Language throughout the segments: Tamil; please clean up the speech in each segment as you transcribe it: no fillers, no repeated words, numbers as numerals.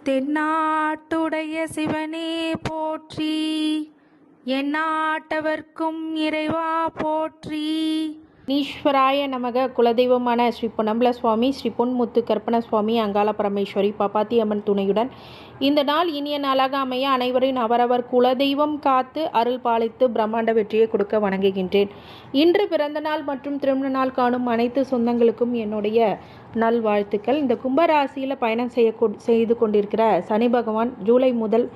தென்னாட்டுடைய சிவனே போற்றி, எந்நாட்டவர்க்கும் இறைவா போற்றி. ஈஸ்வராய நமக. குலதெய்வமான ஸ்ரீ பொன்னம்பல சுவாமி, ஸ்ரீ பொன்முத்து கற்பன சுவாமி, அங்காள பரமேஸ்வரி, பாப்பாத்தி அம்மன் துணையுடன் இந்த நாள் இனிய நாளாக அமைய அனைவரின் அவரவர் குலதெய்வம் காத்து அருள் பாலித்து பிரம்மாண்ட வெற்றியை கொடுக்க வணங்குகின்றேன். இன்று பிறந்த நாள் மற்றும் திருமண நாள் காணும் அனைத்து சொந்தங்களுக்கும் என்னுடைய நல்வாழ்த்துக்கள். இந்த கும்பராசியில் பயணம் செய்து கொண்டிருக்கிற சனி பகவான் ஜூலை முதல்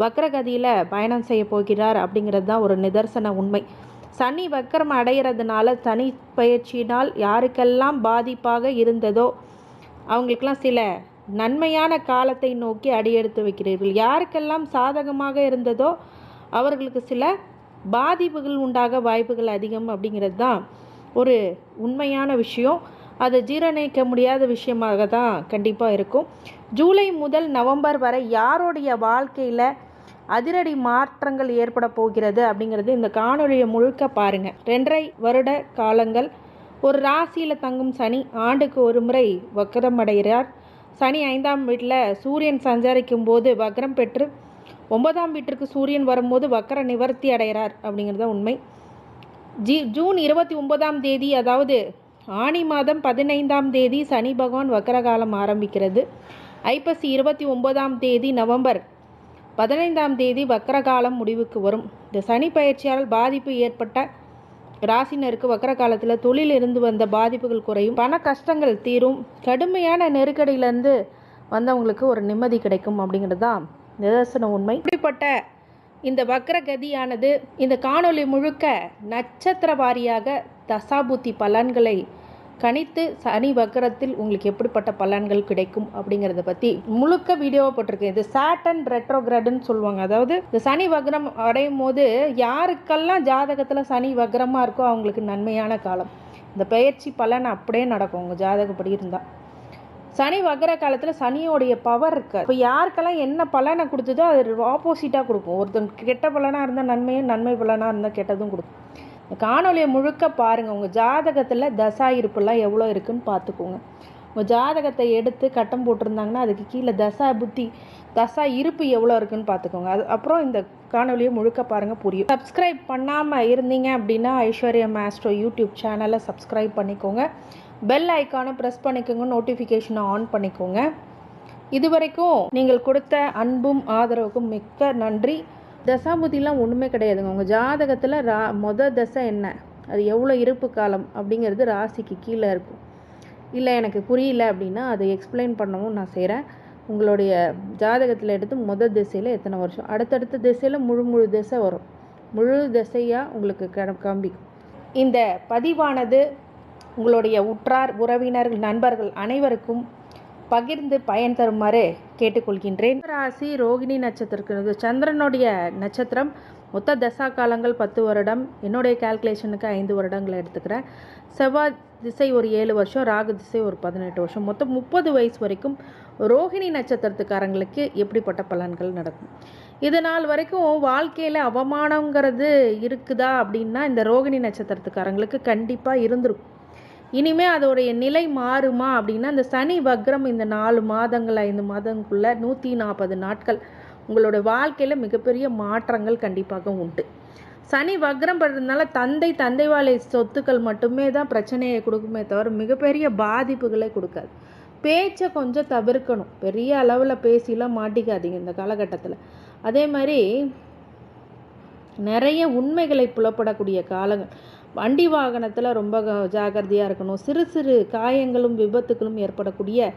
வக்ரகதியில் பயணம் செய்ய போகிறார் அப்படிங்கிறது தான் ஒரு நிதர்சன உண்மை. சனி வக்கரம் அடைகிறதுனால சனி பயிற்சியினால் யாருக்கெல்லாம் பாதிப்பாக இருந்ததோ அவங்களுக்கெல்லாம் சில நன்மையான காலத்தை நோக்கி அடியெடுத்து வைக்கிறீர்கள். யாருக்கெல்லாம் சாதகமாக இருந்ததோ அவர்களுக்கு சில பாதிப்புகள் உண்டாக வாய்ப்புகள் அதிகம் அப்படிங்கிறது தான் ஒரு உண்மையான விஷயம். அது ஜீரணிக்க முடியாத விஷயமாக தான் கண்டிப்பாக இருக்கும். ஜூலை முதல் நவம்பர் வரை யாருடைய வாழ்க்கையில் அதிரடி மாற்றங்கள் ஏற்பட போகிறது அப்படிங்கிறது இந்த காணொலியை முழுக்க பாருங்கள். 2.5 வருட காலங்கள் ஒரு ராசியில் தங்கும் சனி ஆண்டுக்கு ஒரு முறை வக்ரம் அடைகிறார். சனி 5ஆம் வீட்டில் சூரியன் சஞ்சரிக்கும் போது வக்ரம் பெற்று 9ஆம் வீட்டிற்கு சூரியன் வரும்போது வக்ர நிவர்த்தி அடைகிறார் அப்படிங்கிறது உண்மை. ஜூன் 29ஆம் தேதி, அதாவது ஆனி மாதம் 15ஆம் தேதி சனி பகவான் வக்ரகாலம் ஆரம்பிக்கிறது. ஐப்பசி 29ஆம் தேதி நவம்பர் 15ஆம் தேதி வக்ரகாலம் முடிவுக்கு வரும். இந்த சனி பயிற்சியால் பாதிப்பு ஏற்பட்ட ராசினருக்கு வக்ர காலத்தில் தொழில் இருந்து வந்த பாதிப்புகள் குறையும், பண கஷ்டங்கள் தீரும், கடுமையான நெருக்கடியிலேருந்து வந்தவங்களுக்கு ஒரு நிம்மதி கிடைக்கும் அப்படிங்கிறது தான் நிதர்சன உண்மை. இப்படிப்பட்ட இந்த வக்ரகதியானது இந்த காணொளி முழுக்க நட்சத்திர வாரியாக தசாபுத்தி பலன்களை கணித்து சனி வக்ரத்தில் உங்களுக்கு எப்படிப்பட்ட பலன்கள் கிடைக்கும் அப்படிங்கிறத பற்றி முழுக்க வீடியோவை போட்டிருக்கேன். இது சாட்டன் ரெட்ரோகிரேடுன்னு சொல்லுவாங்க. அதாவது இந்த சனி வக்ரம் அடையும் போது யாருக்கெல்லாம் ஜாதகத்தில் சனி வக்ரமாக இருக்கோ அவங்களுக்கு நன்மையான காலம். இந்த பயிற்சி பலன் அப்படியே நடக்கும் உங்கள் ஜாதகப்படி இருந்தால். சனி வக்ர காலத்தில் சனியோடைய பவர் இருக்குது. இப்போ யாருக்கெல்லாம் என்ன பலனை கொடுத்ததோ அது ஆப்போசிட்டாக கொடுக்கும். ஒருத்தங்க கெட்ட பலனாக இருந்தால் நன்மையும், நன்மை பலனாக இருந்தால் கெட்டதும் கொடுக்கும். இந்த காணொலியை முழுக்க பாருங்கள். உங்கள் ஜாதகத்தில் தசா இருப்பெல்லாம் எவ்வளோ இருக்குதுன்னு பார்த்துக்கோங்க. உங்கள் ஜாதகத்தை எடுத்து கட்டம் போட்டிருந்தாங்கன்னா அதுக்கு கீழே தசா இருப்பு எவ்வளோ இருக்குதுன்னு பார்த்துக்கோங்க. அப்புறம் இந்த காணொலியை முழுக்க பாருங்கள், புரியும். சப்ஸ்கிரைப் பண்ணாமல் இருந்தீங்க அப்படின்னா ஐஸ்வர்யா மேஸ்ட்ரோ யூடியூப் சேனலை சப்ஸ்கிரைப் பண்ணிக்கோங்க. பெல் ஐக்கானை ப்ரெஸ் பண்ணிக்கோங்க, நோட்டிஃபிகேஷனை ஆன் பண்ணிக்கோங்க. இதுவரைக்கும் நீங்கள் கொடுத்த அன்பும் ஆதரவுக்கும் மிக்க நன்றி. தசாபுத்திலாம் ஒன்றுமே கிடையாதுங்க. உங்கள் ஜாதகத்தில் மொதல் தசை என்ன, அது எவ்வளோ இருப்பு காலம் அப்படிங்கிறது ராசிக்கு கீழே இருக்கும். இல்லை எனக்கு புரியல அப்படின்னா அதை எக்ஸ்பிளைன் பண்ணவும் நான் செய்கிறேன். உங்களுடைய ஜாதகத்தில் எடுத்து மொதல் திசையில் எத்தனை வருஷம், அடுத்தடுத்த திசையில் முழு திசை வரும், முழு திசையாக உங்களுக்கு காண்பிக்கும். இந்த பதிவானது உங்களுடைய உற்றார் உறவினர்கள் நண்பர்கள் அனைவருக்கும் பகிர்ந்து பயன் தருமாறு கேட்டுக்கொள்கின்றேன். ராசி ரோகிணி நட்சத்திரத்துக்கு சந்திரனுடைய நட்சத்திரம். மொத்த தசா காலங்கள் 10 வருடம். என்னுடைய கால்குலேஷனுக்கு 5 வருடங்களை எடுத்துக்கிறேன். செவ்வாய் திசை ஒரு 7 வருஷம், ராகு திசை ஒரு 18 வருஷம், மொத்தம் 30 வயசு வரைக்கும் ரோகிணி நட்சத்திரத்துக்காரங்களுக்கு எப்படிப்பட்ட பலன்கள் நடக்கும். இது நாள் வரைக்கும் வாழ்க்கையில் அவமானங்கிறது இருக்குதா அப்படின்னா இந்த ரோகிணி நட்சத்திரத்துக்காரங்களுக்கு கண்டிப்பாக இருந்திருக்கும். இனிமேல் அதோடைய நிலை மாறுமா அப்படின்னா இந்த சனி வக்ரம் இந்த 4 மாதங்கள் 5 மாதங்களுக்குள்ள 140 நாட்கள் உங்களோட வாழ்க்கையில் மிகப்பெரிய மாற்றங்கள் கண்டிப்பாக உண்டு. சனி வக்ரம் பண்ணுறதுனால தந்தை வாழை சொத்துக்கள் மட்டுமே தான் பிரச்சனையை கொடுக்குமே தவிர மிகப்பெரிய பாதிப்புகளை கொடுக்காது. பேச்சை கொஞ்சம் தவிர்க்கணும். பெரிய அளவில் பேசிலாம் மாட்டிக்காதீங்க இந்த காலகட்டத்தில். அதே மாதிரி நிறைய உண்மைகளை புலப்படக்கூடிய காலங்கள். வண்டி வாகனத்தில் ரொம்ப ஜாக்கிரதையாக இருக்கணும். சிறு காயங்களும் விபத்துகளும் ஏற்படக்கூடிய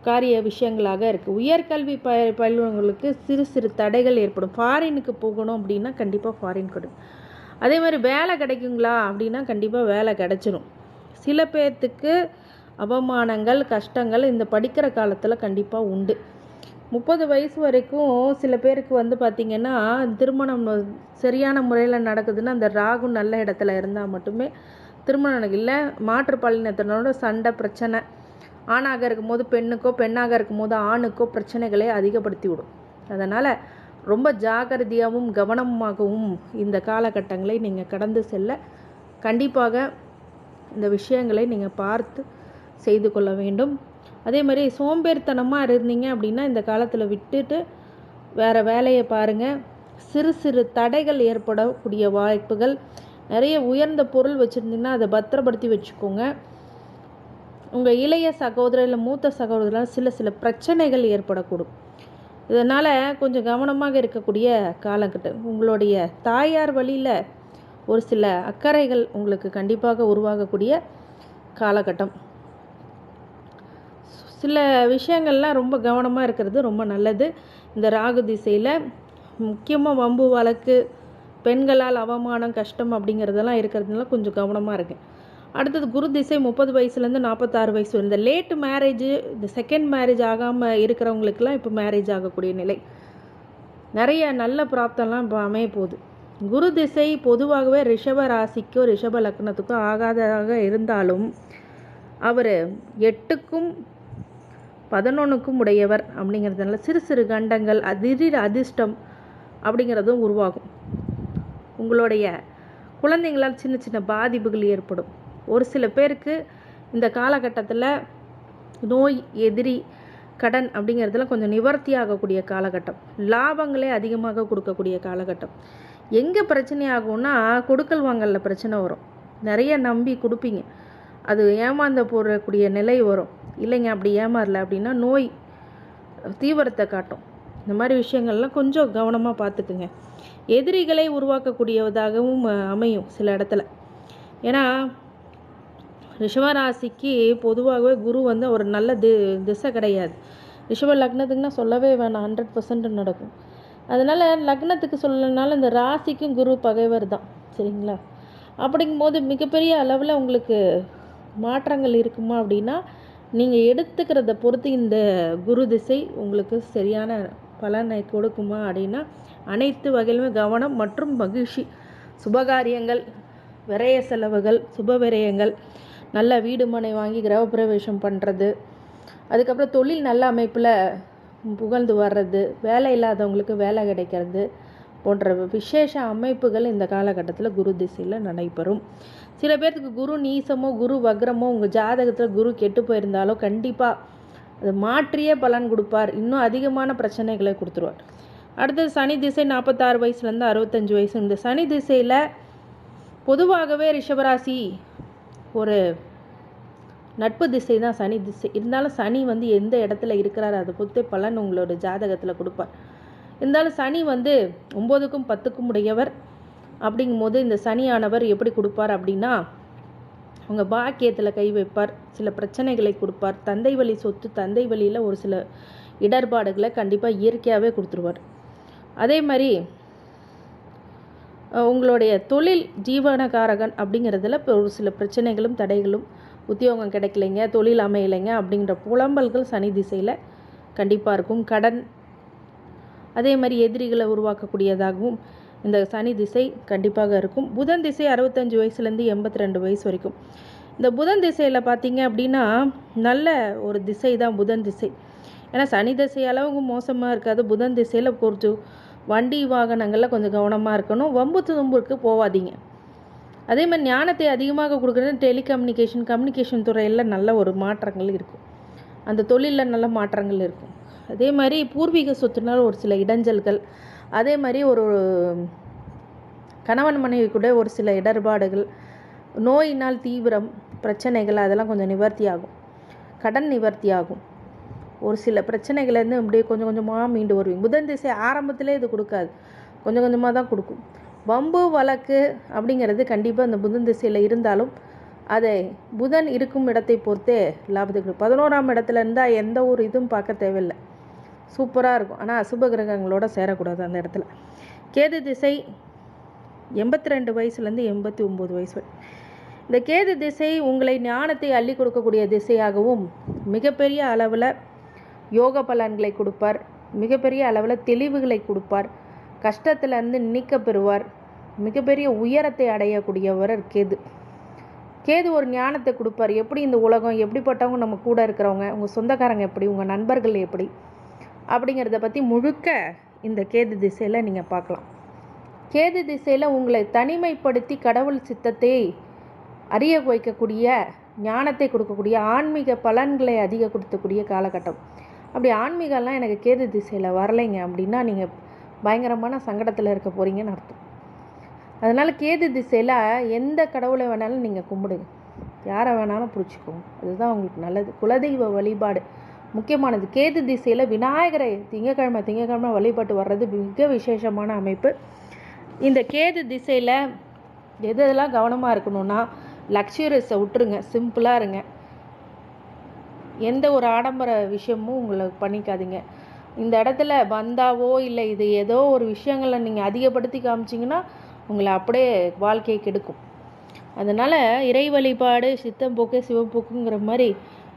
காரிய விஷயங்களாக இருக்குது. உயர்கல்வி பயிலுவங்களுக்கு சிறு தடைகள் ஏற்படும். ஃபாரினுக்கு போகணும் அப்படின்னா கண்டிப்பாக ஃபாரின் கிடைக்கும். அதே மாதிரி வேலை கிடைக்குங்களா அப்படின்னா கண்டிப்பாக வேலை கிடைச்சிடும். சில பேர்த்துக்கு அவமானங்கள் கஷ்டங்கள் இந்த படிக்கிற காலத்தில் கண்டிப்பாக உண்டு. 30 வயசு வரைக்கும் சில பேருக்கு பார்த்திங்கன்னா திருமணம் சரியான முறையில் நடக்குதுன்னா அந்த ராகு நல்ல இடத்துல இருந்தால் மட்டுமே திருமணம் இல்லை. மாற்றுப்பாலினத்தினரோட சண்டை பிரச்சனை, ஆணாக இருக்கும்போது பெண்ணுக்கோ பெண்ணாக இருக்கும்போது ஆணுக்கோ பிரச்சனைகளை அதிகப்படுத்தி விடும். அதனால் ரொம்ப ஜாக்கிரதையாகவும் கவனமாகவும் இந்த காலகட்டங்களை நீங்கள் கடந்து செல்ல கண்டிப்பாக இந்த விஷயங்களை நீங்கள் பார்த்து செய்து கொள்ள வேண்டும். அதே மாதிரி சோம்பேறித்தனமாக இருந்தீங்க அப்படின்னா இந்த காலத்தில் விட்டுட்டு வேறு வேலையை பாருங்கள். சிறு சிறு தடைகள் ஏற்படக்கூடிய வாய்ப்புகள் நிறைய. உயர்ந்த பொருள் வச்சுருந்தீங்கன்னா அதை பத்திரப்படுத்தி வச்சுக்கோங்க. உங்கள் இளைய சகோதரர் இல்லை மூத்த சகோதரர் சில பிரச்சனைகள் ஏற்படக்கூடும். இதனால் கொஞ்சம் கவனமாக இருக்கக்கூடிய காலகட்டம். உங்களுடைய தாயார் வழியில் ஒரு சில அக்கறைகள் உங்களுக்கு கண்டிப்பாக உருவாகக்கூடிய காலகட்டம். சில விஷயங்கள்லாம் ரொம்ப கவனமாக இருக்கிறது ரொம்ப நல்லது. இந்த ராகு திசையில் முக்கியமாக வம்பு வழக்கு, பெண்களால் அவமானம், கஷ்டம் அப்படிங்கிறதெல்லாம் இருக்கிறதுனால கொஞ்சம் கவனமாக இருக்கு. அடுத்தது குரு திசை 30 வயசுலேருந்து 46 வயசு. இந்த லேட் மேரேஜ், இந்த செகண்ட் மேரேஜ் ஆகாமல் இருக்கிறவங்களுக்கெல்லாம் இப்போ மேரேஜ் ஆகக்கூடிய நிலை. நிறைய நல்ல பிராப்தம்லாம் இப்போ அமைய போகுது. குரு திசை பொதுவாகவே ரிஷப ராசிக்கோ ரிஷப லக்னத்துக்கோ ஆகாததாக இருந்தாலும் அவர் 8க்கும் 11க்கும் உடையவர் அப்படிங்கிறதுனால சிறு சிறு கண்டங்கள், திடீர் அதிர்ஷ்டம் அப்படிங்கிறதும் உருவாகும். உங்களுடைய குழந்தைங்களால் சின்ன சின்ன பாதிப்புகள் ஏற்படும். ஒரு சில பேருக்கு இந்த காலகட்டத்தில் நோய், எதிரி, கடன் அப்படிங்கிறதுல கொஞ்சம் நிவர்த்தி ஆகக்கூடிய காலகட்டம். லாபங்களே அதிகமாக கொடுக்கக்கூடிய காலகட்டம். எங்கே பிரச்சனை ஆகும்னா கொடுக்கல் வாங்கலில் பிரச்சனை வரும். நிறைய நம்பி கொடுப்பீங்க, அது ஏமாந்த போடக்கூடிய நிலை வரும். இல்லைங்க அப்படி ஏமாறல அப்படின்னா நோய் தீவிரத்தை காட்டும். இந்த மாதிரி விஷயங்கள்லாம் கொஞ்சம் கவனமாக பார்த்துக்குங்க. எதிரிகளை உருவாக்கக்கூடியதாகவும் அமையும் சில இடத்துல. ஏன்னா ரிஷபராசிக்கு பொதுவாகவே குரு வந்து ஒரு நல்ல திசை கிடையாது. ரிஷப லக்னத்துக்குன்னா சொல்லவே வேணாம், 100% நடக்கும். அதனால் லக்னத்துக்கு சொல்லனால இந்த ராசிக்கும் குரு பகைவர் தான், சரிங்களா? அப்படிங்கும்போது மிகப்பெரிய அளவில் உங்களுக்கு மாற்றங்கள் இருக்குமா அப்படின்னா நீங்கள் எடுத்துக்கிறத பொறுத்து இந்த குரு திசை உங்களுக்கு சரியான பலனை கொடுக்குமா அப்படின்னா அனைத்து வகையிலுமே கவனம் மற்றும் மகிழ்ச்சி, சுபகாரியங்கள், விரய செலவுகள், சுப விரயங்கள், நல்ல வீடு மனை வாங்கி கிரகப்பிரவேசம் பண்ணுறது, அதுக்கப்புறம் தொழில் நல்ல அமைப்பில் புகழ்ந்து வர்றது, வேலை இல்லாதவங்களுக்கு வேலை கிடைக்கிறது போன்ற விசேஷ அமைப்புகள் இந்த காலகட்டத்தில் குரு திசையில் நடைபெறும். சில பேர்த்துக்கு குரு நீசமோ குரு வக்ரமோ உங்கள் ஜாதகத்தில் குரு கெட்டு போயிருந்தாலோ கண்டிப்பாக அது மாற்றியே பலன் கொடுப்பார், இன்னும் அதிகமான பிரச்சனைகளை கொடுத்துருவார். அடுத்தது சனி திசை 46 வயசுலேருந்து 65 வயசு. இந்த சனி திசையில் பொதுவாகவே ரிஷபராசி ஒரு நட்பு திசை தான் சனி திசை. இருந்தாலும் சனி வந்து எந்த இடத்துல இருக்கிறார் அதை பொறுத்தே பலன் உங்களோட ஜாதகத்தில் கொடுப்பார். இருந்தாலும் சனி வந்து 9க்கும் 10க்கும் உடையவர். அப்படிங்கும்போது இந்த சனியானவர் எப்படி கொடுப்பார் அப்படின்னா உங்கள் பாக்கியத்தில் கை வைப்பார், சில பிரச்சனைகளை கொடுப்பார், தந்தை வழி சொத்து, தந்தை வழியில் ஒரு சில இடர்பாடுகளை கண்டிப்பாக இயற்கையாகவே கொடுத்துருவார். அதே மாதிரி உங்களுடைய தொழில் ஜீவனகாரகன் அப்படிங்கிறதுல இப்போ ஒரு சில பிரச்சனைகளும் தடைகளும், உத்தியோகம் கிடைக்கலைங்க, தொழில் அமையலைங்க அப்படிங்கிற புலம்பல்கள் சனி திசையில் கண்டிப்பாக இருக்கும். கடன், அதே மாதிரி எதிரிகளை உருவாக்கக்கூடியதாகவும் இந்த சனி திசை கண்டிப்பாக இருக்கும். புதன் திசை 65 வயசுலேருந்து 82 வயசு வரைக்கும். இந்த புதன் திசையில் பார்த்தீங்க அப்படின்னா நல்ல ஒரு திசை தான் புதன் திசை. ஏன்னா சனி திசை அளவுக்கு மோசமாக இருக்காது. புதன் திசையில் கொஞ்சம் வண்டி வாகனங்களில் கொஞ்சம் கவனமாக இருக்கணும். வம்பு தும்புக்கு போகாதீங்க. அதே மாதிரி ஞானத்தை அதிகமாக கொடுக்குறது டெலிகம்யூனிகேஷன், கம்யூனிகேஷன் துறையில் நல்ல ஒரு மாற்றங்கள் இருக்கும். அந்த தொழிலில் நல்ல மாற்றங்கள் இருக்கும். அதே மாதிரி பூர்வீக சொத்துனால் ஒரு சில இடைஞ்சல்கள், அதே மாதிரி ஒரு கணவன் மனைவி கூட ஒரு சில இடர்பாடுகள், நோயினால் தீவிரம் பிரச்சனைகள் அதெல்லாம் கொஞ்சம் நிவர்த்தி ஆகும். கடன் நிவர்த்தி ஆகும். ஒரு சில பிரச்சனைகள்லேருந்து அப்படியே கொஞ்சம் கொஞ்சமாக மீண்டு வருவீங்க. புதன் திசை ஆரம்பத்திலே இது கொடுக்காது, கொஞ்சம் கொஞ்சமாக தான் கொடுக்கும். வம்பு வழக்கு அப்படிங்கிறது கண்டிப்பாக இந்த புதன் திசையில் இருந்தாலும் அதை புதன் இருக்கும் இடத்தை பொறுத்தே லாபத்துக்கு 11ஆம் இடத்துல இருந்தால் எந்த ஒரு இதுவும் பார்க்க தேவையில்லை, சூப்பராக இருக்கும். ஆனால் அசுப கிரகங்களோட சேரக்கூடாது அந்த இடத்துல. கேது திசை 82 வயசுலேருந்து 89 வயசு வரை. இந்த கேது திசை உங்களை ஞானத்தை அள்ளி கொடுக்கக்கூடிய திசையாகவும் மிகப்பெரிய அளவில் யோக பலன்களை கொடுப்பார், மிகப்பெரிய அளவில் தெளிவுகளை கொடுப்பார், கஷ்டத்திலேருந்து நீக்க பெறுவார், மிகப்பெரிய உயரத்தை அடையக்கூடியவர் கேது. கேது ஒரு ஞானத்தை கொடுப்பார். எப்படி இந்த உலகம், எப்படிப்பட்டவங்க நம்ம கூட இருக்கிறவங்க, உங்கள் சொந்தக்காரங்க எப்படி, உங்கள் நண்பர்கள் எப்படி அப்படிங்கிறத பற்றி முழுக்க இந்த கேது திசையில் நீங்கள் பார்க்கலாம். கேது திசையில் உங்களை தனிமைப்படுத்தி கடவுள் சித்தத்தை அறிய வைக்கக்கூடிய ஞானத்தை கொடுக்கக்கூடிய ஆன்மீக பலன்களை அதிகப்படுத்தக்கூடிய காலகட்டம். அப்படி ஆன்மீகம்லாம் எனக்கு கேது திசையில் வரலைங்க அப்படின்னா நீங்கள் பயங்கரமான சங்கடத்தில் இருக்க போகிறீங்கன்னு அர்த்தம். அதனால் கேது திசையில் எந்த கடவுளை வேணாலும் நீங்கள் கும்பிடுங்க, யாரை வேணாலும் பிடிச்சிக்கோங்க, அதுதான் உங்களுக்கு நல்லது. குலதெய்வ வழிபாடு முக்கியமானது. கேது திசையில் விநாயகரை திங்கக்கிழமை வழிபாட்டு வர்றது மிக விசேஷமான அமைப்பு. இந்த கேது திசையில் எதெல்லாம் கவனமாக இருக்கணும்னா, லக்ஸுரியஸை விட்டுருங்க, சிம்பிளாக இருங்க, எந்த ஒரு ஆடம்பர விஷயமும் உங்களுக்கு பண்ணிக்காதீங்க. இந்த இடத்துல பந்தாவோ இல்லை இது ஏதோ ஒரு விஷயங்களை நீங்கள் அதிகப்படுத்தி காமிச்சிங்கன்னா உங்களை அப்படியே வாழ்க்கையை கெடுக்கும். அதனால் இறை வழிபாடு சித்தம்போக்கு சிவப்போக்குங்கிற மாதிரி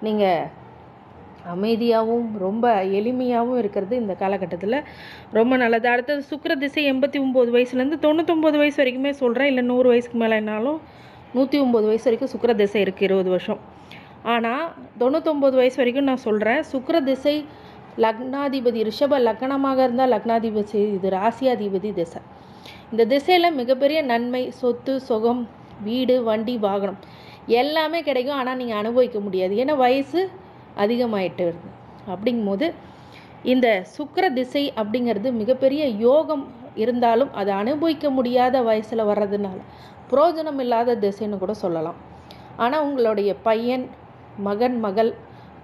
நீங்கள் அமைதியாகவும் ரொம்ப எளிமையாகவும் இருக்கிறது இந்த காலகட்டத்தில் ரொம்ப நல்லது. அடுத்தது சுக்கிர திசை 89 வயசுலேருந்து 99 வயசு வரைக்குமே சொல்கிறேன், இல்லை 100 வயசுக்கு மேலேனாலும் 109 வயசு வரைக்கும் சுக்கிர திசை இருக்குது, 20 வருஷம். ஆனால் 99 வயசு வரைக்கும் நான் சொல்கிறேன். சுக்கிர திசை லக்னாதிபதி ரிஷப லக்னமாக இருந்தால் லக்னாதிபதி இது ராசியாதிபதி திசை. இந்த திசையில் மிகப்பெரிய நன்மை, சொத்து சுகம், வீடு வண்டி வாகனம் எல்லாமே கிடைக்கும். ஆனால் நீங்கள் அனுபவிக்க முடியாது, ஏன்னா வயசு அதிகமாயிட்டு வருது. அப்படிங்கும்போது இந்த சுக்கிர திசை அப்படிங்கிறது மிகப்பெரிய யோகம் இருந்தாலும் அதை அனுபவிக்க முடியாத வயசில் வர்றதுனால புரோஜனம் இல்லாத திசைன்னு கூட சொல்லலாம். ஆனால் உங்களுடைய பையன், மகன், மகள்,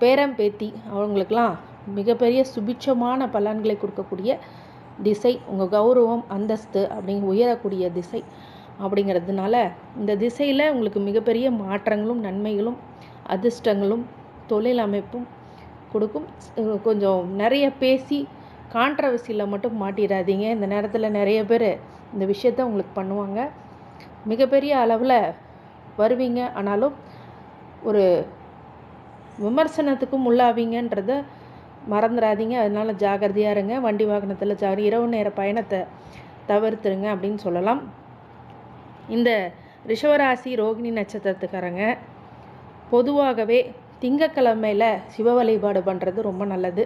பேரன், பேத்தி அவங்களுக்கெல்லாம் மிகப்பெரிய சுபிட்சமான பலன்களை கொடுக்கக்கூடிய திசை. உங்கள் கௌரவம் அந்தஸ்து அப்படிங்க உயரக்கூடிய திசை அப்படிங்கிறதுனால இந்த திசையில் உங்களுக்கு மிகப்பெரிய மாற்றங்களும் நன்மைகளும் அதிர்ஷ்டங்களும் தொழில் அமைப்பும் கொடுக்கும். கொஞ்சம் நிறைய பேசி கான்ட்ரவர்சியில் மட்டும் மாட்டிடாதீங்க. இந்த நேரத்தில் நிறைய பேர் இந்த விஷயத்த உங்களுக்கு பண்ணுவாங்க. மிகப்பெரிய அளவில் வருவீங்க, ஆனாலும் ஒரு விமர்சனத்துக்கும் உள்ளாவீங்கன்றத மறந்துடாதீங்க. அதனால் ஜாகிரதையாக இருங்க. வண்டி வாகனத்தில் இரவு நேர பயணத்தை தவிர்த்துருங்க அப்படின்னு சொல்லலாம். இந்த ரிஷவராசி ரோகிணி நட்சத்திரத்துக்காரங்க பொதுவாகவே திங்கக்கிழமையில் சிவ வழிபாடு பண்ணுறது ரொம்ப நல்லது.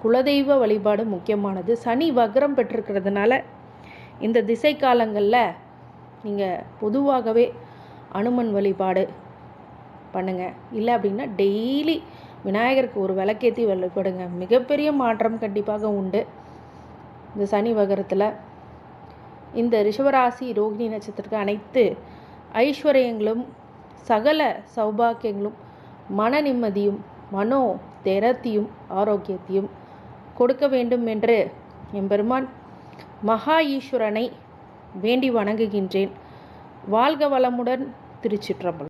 குலதெய்வ வழிபாடு முக்கியமானது. சனி வக்ரம் பெற்றிருக்கிறதுனால இந்த திசை காலங்களில் நீங்கள் பொதுவாகவே அனுமன் வழிபாடு பண்ணுங்கள். இல்லை அப்படின்னா டெய்லி விநாயகருக்கு ஒரு விளக்கேற்றி வழிபடுங்க. மிகப்பெரிய மாற்றம் கண்டிப்பாக உண்டு இந்த சனி வகரத்தில். இந்த ரிஷவராசி ரோகிணி நட்சத்திரத்துக்கு அனைத்து ஐஸ்வர்யங்களும் சகல சௌபாக்கியங்களும் மன நிம்மதியும் மனோ திறத்தையும் ஆரோக்கியத்தையும் கொடுக்க வேண்டும் என்று எம்பெருமான் மகா ஈஸ்வரனை வேண்டி வணங்குகின்றேன். வாழ்க வளமுடன். திருச்சிற்றம்பலம்.